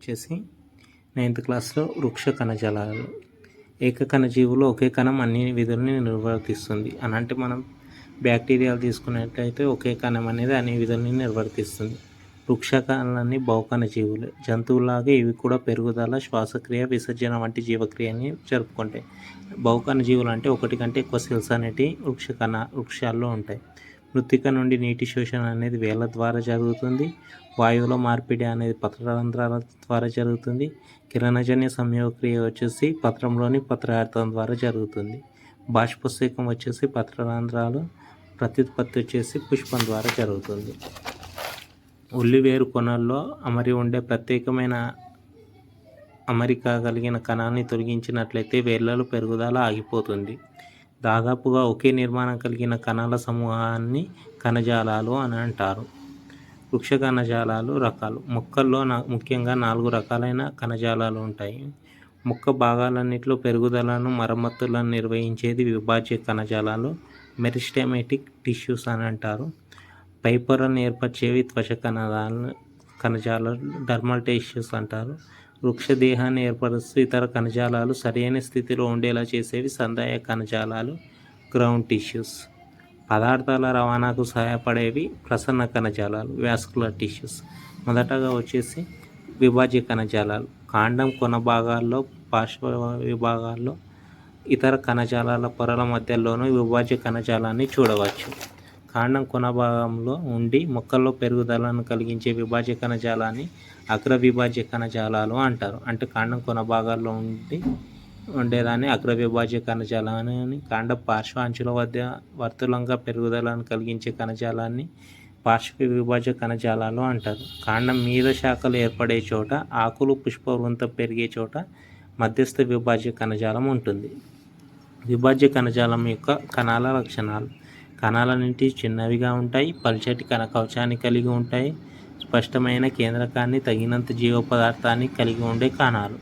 వచ్చేసి 9th క్లాస్లో వృక్ష కణజాలాలు. ఏకకణజీవులు ఒకే కణం అన్ని విధుల్ని నిర్వర్తిస్తుంది. అంటే మనం బ్యాక్టీరియాలు తీసుకున్నట్లయితే ఒకే కణం అనేది అన్ని విధుల్ని నిర్వర్తిస్తుంది. వృక్షకణాలన్నీ బహుకణజీవులు. జంతువులాగే ఇవి కూడా పెరుగుదల, శ్వాసక్రియ, విసర్జన వంటి జీవక్రియని జరుపుకుంటాయి. బహుకణజీవులు అంటే ఒకటి కంటే ఎక్కువ సెల్స్ అనేటివి వృక్షాల్లో ఉంటాయి. మృత్తిక నుండి నీటి శోషణ అనేది వేళ్ళ ద్వారా జరుగుతుంది. వాయువులో మార్పిడి అనేది పత్రరంధ్రాల ద్వారా జరుగుతుంది. కిరణజన్య సంయోగక్రియ వచ్చేసి పత్రంలోని పత్రహార్థం ద్వారా జరుగుతుంది. బాష్పోత్సేకం వచ్చేసి పత్రరంధ్రాలు, ప్రత్యుత్పత్తి వచ్చేసి పుష్పం ద్వారా జరుగుతుంది. ఉల్లివేరు కొనల్లో అమరి ఉండే ప్రత్యేకమైన అమరిక కలిగిన కణాన్ని తొలగించినట్లయితే వేర్లలో పెరుగుదల ఆగిపోతుంది. దాదాపుగా ఒకే నిర్మాణం కలిగిన కణాల సమూహాన్ని కణజాలాలు అని అంటారు. వృక్ష కణజాలాలు రకాలు. మొక్కల్లో ముఖ్యంగా 4 రకాలైన కణజాలాలు ఉంటాయి. మొక్క భాగాలన్నింటిలో పెరుగుదలను, మరమ్మతులను నిర్వహించేది విభాజ్య కణజాలాలు, మెరిస్టెమేటిక్ టిష్యూస్ అని అంటారు. పై పొరలను ఏర్పరిచేవి త్వచ కణజాలాలు, డర్మల్ టిష్యూస్ అంటారు. వృక్ష దేహాన్ని ఏర్పరుస్తూ ఇతర కణజాలాలు సరైన స్థితిలో ఉండేలా చేసేవి సందాయ కణజాలాలు, గ్రౌండ్ టిష్యూస్. పదార్థాల రవాణాకు సహాయపడేవి ప్రసన్న కణజాలాలు, వాస్కులర్ టిష్యూస్. మొదటగా వచ్చేసి విభాజ్య కణజాలాలు. కాండం కొన భాగాల్లో, పార్శ్వ విభాగాల్లో, ఇతర కణజాలాల పొరల మధ్యలోనూ విభాజ్య కణజాలాన్ని చూడవచ్చు. కాండం కొన భాగంలో ఉండి మొక్కల్లో పెరుగుదలను కలిగించే విభాజ్య కణజాలాన్ని అగ్ర విభాజ్య కణజాలాలు అంటారు. అంటే కాండం కొన భాగాల్లో ఉండేదాన్ని అగ్ర విభాజ్య కణజాలాన్ని, కాండ పార్శ్వ అంచుల వద్ద వర్తులంగా పెరుగుదలను కలిగించే కణజాలాన్ని పార్శ్వ విభాజ్య కణజాలాలు అంటారు. కాండం మీద శాఖలు ఏర్పడే చోట, ఆకులు పుష్పవృంతం పెరిగే చోట మధ్యస్థ విభాజ్య కణజాలం ఉంటుంది. విభాజ్య కణజాలం యొక్క కణాల లక్షణాలు. కణాలన్నింటి చిన్నవిగా ఉంటాయి, పల్చటి కవచాన్ని కలిగి ఉంటాయి, స్పష్టమైన కేంద్రకాన్ని, తగినంత జీవ పదార్థాన్ని కలిగి ఉండే కణాలు.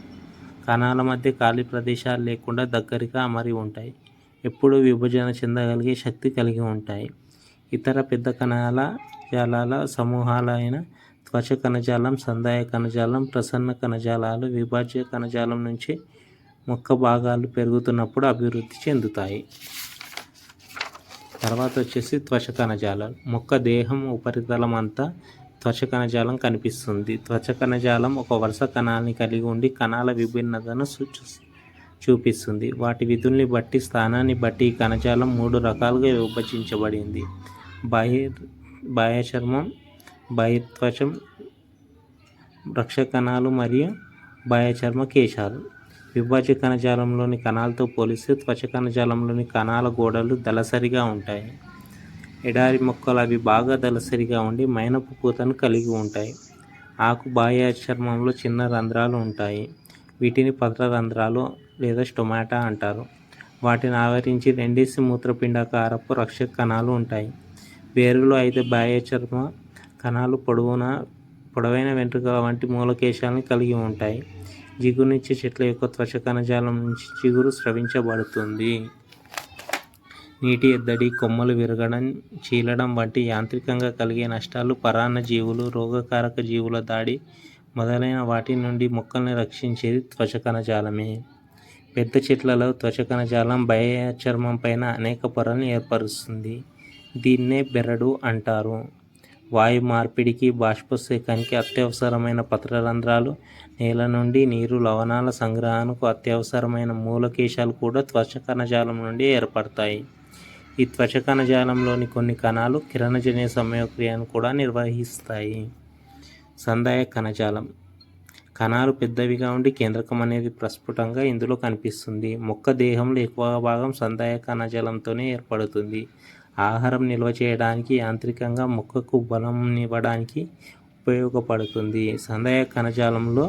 కణాల మధ్య ఖాళీ ప్రదేశాలు లేకుండా దగ్గరగా అమరి ఉంటాయి. ఎప్పుడూ విభజన చెందగలిగే శక్తి కలిగి ఉంటాయి. ఇతర పెద్ద కణజాలాల సమూహాలైన త్వచ కణజాలం, సందాయ కణజాలం, ప్రసన్న కణజాలాలు విభాజ్య కణజాలం నుంచి మొక్క భాగాలు పెరుగుతున్నప్పుడు అభివృద్ధి చెందుతాయి. తర్వాత వచ్చేసి త్వచ కణజాలాలు. మొక్క దేహం ఉపరితలం అంతా త్వచ కణజాలం కనిపిస్తుంది. త్వచ కణజాలం ఒక వరుస కణాలని కలిగి ఉండి కణాల విభిన్నతను చూపిస్తుంది. వాటి విధుల్ని బట్టి, స్థానాన్ని బట్టి ఈ కణజాలం 3 రకాలుగా విభజించబడింది. బాహ్య చర్మం, బహిర్త్వచం, రక్ష కణాలు మరియు బాహ్య చర్మ కేశాలు. విభాజ్య కణజాలంలోని కణాలతో పోలిస్తే త్వచ కణజాలంలోని కణాల గోడలు దళసరిగా ఉంటాయి. ఎడారి మొక్కలు అవి బాగా దళసరిగా ఉండి మైనపు పూతను కలిగి ఉంటాయి. ఆకు బాహ్య చర్మంలో చిన్న రంధ్రాలు ఉంటాయి. వీటిని పత్రరంధ్రాలు లేదా స్టొమాటా అంటారు. వాటిని ఆవరించి 2 మూత్రపిండాకారపు రక్షక కణాలు ఉంటాయి. వేరులో అయితే బాహ్య చర్మ కణాలు పొడవైన వెంట్రుకల వంటి మూలకేశాలను కలిగి ఉంటాయి. జిగురునిచ్చే చెట్ల యొక్క త్వచ కణజాలం నుంచి జిగురు స్రవించబడుతుంది. నీటి ఎద్దడి, కొమ్మలు విరగడం, చీలడం వంటి యాంత్రికంగా కలిగే నష్టాలు, పరాన్న జీవులు, రోగకారక జీవుల దాడి మొదలైన వాటి నుండి మొక్కల్ని రక్షించేది త్వచ కణజాలమే. పెద్ద చెట్లలో త్వచ కణజాలం బాహ్య చర్మం పైన అనేక పొరల్ని ఏర్పరుస్తుంది. దీన్నే బెరడు అంటారు. వాయు మార్పిడికి, బాష్పోత్సేకానికి అత్యవసరమైన పత్రరంధ్రాలు, నేల నుండి నీరు, లవణాల సంగ్రహణకు అత్యవసరమైన మూలకేశాలు కూడా త్వచ కణజాలం నుండి ఏర్పడతాయి. ఈ త్వచ కణజాలంలోని కొన్ని కణాలు కిరణజన్య సంయోగక్రియను కూడా నిర్వహిస్తాయి. సందాయ కణజాలం. కణాలు పెద్దవిగా ఉండి కేంద్రకం అనేది ప్రస్ఫుటంగా ఇందులో కనిపిస్తుంది. మొక్క దేహంలో ఎక్కువ భాగం సందాయ కణజాలంతోనే ఏర్పడుతుంది. ఆహారం నిల్వ చేయడానికి, యాంత్రికంగా మొక్కకు బలంనివ్వడానికి ఉపయోగపడుతుంది. సందాయ కణజాలంలో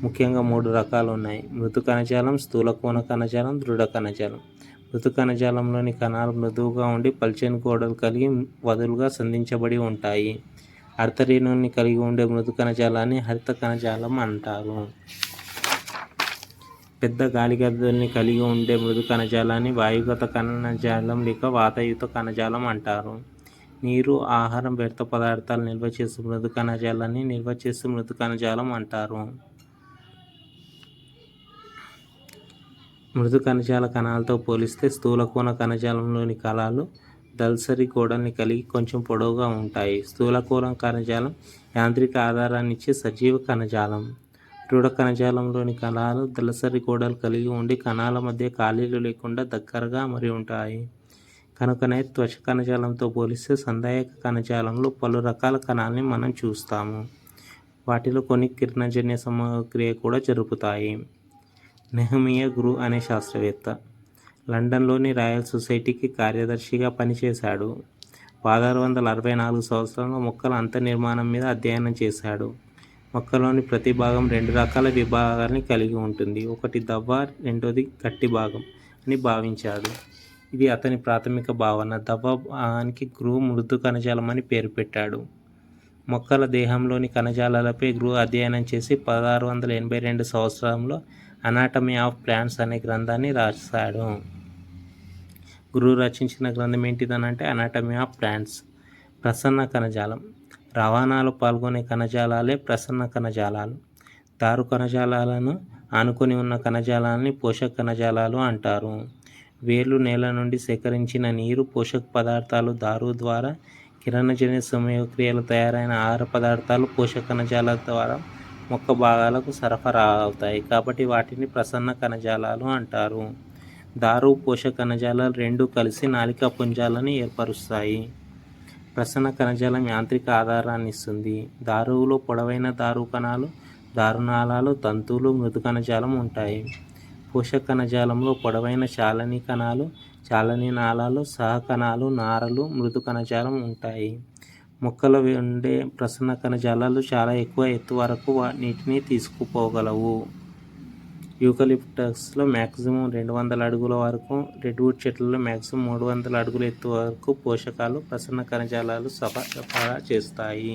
ముఖ్యంగా 3 రకాలు ఉన్నాయి. మృదు కణజాలం, స్థూలకోణ కణజాలం, దృఢ కణజాలం. మృదు కణజాలంలోని కణాలు మృదువుగా ఉండి పల్చని గోడలు కలిగి వదులుగా సంధించబడి ఉంటాయి. అర్ధరేణువుని కలిగి ఉండే మృదు కణజాలాన్ని హరిత కణజాలం అంటారు. పెద్ద గాలిగదుల్ని కలిగి ఉండే మృదు కణజాలాన్ని వాయుగత కణజాలం లేక వాతయుత కణజాలం అంటారు. నీరు, ఆహారం, వ్యర్థ పదార్థాలు నిల్వ చేసే మృదు కణజాలాన్ని నిల్వ చేసే మృదు కణజాలం అంటారు. మృదు కణజాల కణాలతో పోలిస్తే స్థూల కోణ కణజాలంలోని కణాలు దళసరి గోడల్ని కలిగి కొంచెం పొడవుగా ఉంటాయి. స్థూల కోణ కణజాలం యాంత్రిక ఆధారాన్ని ఇచ్చే సజీవ కణజాలం. దృఢ కణజాలంలోని కణాలు దళసరి గోడలు కలిగి ఉండి కణాల మధ్య ఖాళీలు లేకుండా దగ్గరగా అమరి ఉంటాయి. కనుకనే త్వచ కణజాలంతో పోలిస్తే సంధాయక కణజాలంలో పలు రకాల కణాలని మనం చూస్తాము. వాటిలో కొన్ని కిరణజన్య సమక్రియ కూడా జరుపుతాయి. నెహమియా గ్రూ అనే శాస్త్రవేత్త లండన్లోని రాయల్ సొసైటీకి కార్యదర్శిగా పనిచేశాడు. 1664 సంవత్సరంలో మొక్కల అంతర్నిర్మాణం మీద అధ్యయనం చేశాడు. మొక్కలోని ప్రతి భాగం 2 రకాల విభాగాల్ని కలిగి ఉంటుంది. ఒకటి దవ్వ, రెండోది గట్టి భాగం అని భావించాడు. ఇది అతని ప్రాథమిక భావన. దవ్వ భాగానికి గ్రూ మృదు కణజాలం అని పేరు పెట్టాడు. మొక్కల దేహంలోని కణజాలాలపై గ్రూ అధ్యయనం చేసి 1682 సంవత్సరంలో అనాటమీ ఆఫ్ ప్లాంట్స్ అనే గ్రంథాన్ని రాశాడు. గ్రూ రచించిన గ్రంథం ఏంటిదనంటే అనాటమీ ఆఫ్ ప్లాంట్స్. ప్రసన్న కణజాలం. రవాణాలో పాల్గొనే కణజాలాలే ప్రసన్న కణజాలాలు. దారు కణజాలాలను ఆనుకొని ఉన్న కణజాలాలని పోషక కణజాలాలు అంటారు. వేర్లు నేల నుండి సేకరించిన నీరు, పోషక పదార్థాలు దారు ద్వారా కిరణజన్య సమయక్రియలు తయారైన ఆహార పదార్థాలు పోషక కణజాలాల ద్వారా మొక్క భాగాలకు సరఫరా అవుతాయి. కాబట్టి వాటిని ప్రసన్న కణజాలాలు అంటారు. దారు, పోషక కణజాలాలు రెండూ కలిసి నాళికా పుంజాలను ఏర్పరుస్తాయి. ప్రసన్న కణజాలం యాంత్రిక ఆధారాన్ని ఇస్తుంది. దారువులో పొడవైన దారు కణాలు, దారునాళాలు, తంతువులు, మృదు కణజాలం ఉంటాయి. పోషక కణజాలంలో పొడవైన చాలనీ కణాలు, చాలనీ నాళాలు, సహకణాలు, నారలు, మృదు కణజాలం ఉంటాయి. మొక్కలో ఉండే ప్రసన్న కణజాలాలు చాలా ఎక్కువ ఎత్తు వరకు నీటిని తీసుకుపోగలవు. యూకలిప్టస్లో మ్యాక్సిమం 200 అడుగుల వరకు, రెడ్వుడ్ చెట్లలో మ్యాక్సిమం 300 అడుగుల ఎత్తు వరకు పోషకాలు ప్రసన్న కణజాలాలు సరఫరా చేస్తాయి.